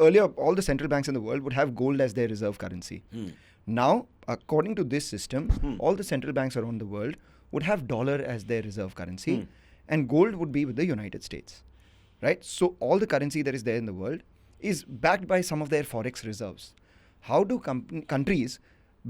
earlier, all the central banks in the world would have gold as their reserve currency. Now, according to this system, all the central banks around the world would have dollar as their reserve currency, and gold would be with the United States, right? So all the currency that is there in the world is backed by some of their forex reserves. How do countries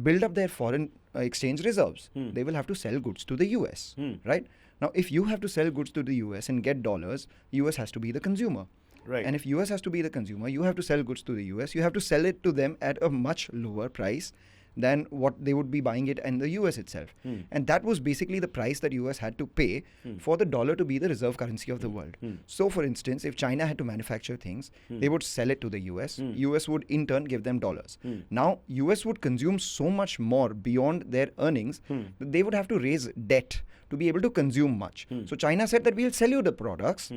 build up their foreign exchange reserves? They will have to sell goods to the US, right? Now, if you have to sell goods to the US and get dollars, US has to be the consumer. Right. And if US has to be the consumer, you have to sell goods to the US. You have to sell it to them at a much lower price than what they would be buying it in the US itself. And that was basically the price that US had to pay for the dollar to be the reserve currency of the world. So for instance, if China had to manufacture things, they would sell it to the US. US would in turn give them dollars. Now, US would consume so much more beyond their earnings that they would have to raise debt to be able to consume much. So China said that we'll sell you the products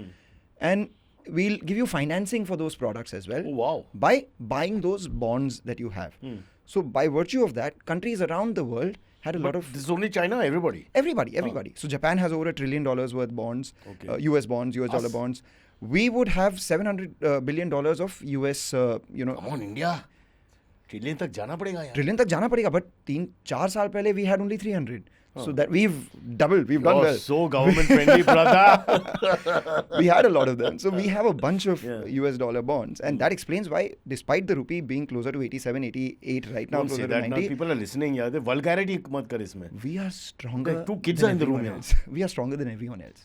and we'll give you financing for those products as well. Oh, wow. By buying those bonds that you have. So by virtue of that, countries around the world had a lot of... This is only China, everybody. Everybody. So Japan has over $1 trillion worth bonds, US bonds, US dollar bonds. We would have $700 billion of US, Come on, India. Trillion tak jana padega yaar. Trillion tak jana padega, but 3-4 saal pehle we had only 300. So that we've doubled, we've done well. So government friendly, brother. We had a lot of them. So we have a bunch of US dollar bonds. And that explains why, despite the rupee being closer to 87, 88 right now, Don't closer say to that 90, now. People are listening. Yeah, the vulgarity mat kar isme. we are stronger Two kids than are in the room everyone here. else. We are stronger than everyone else.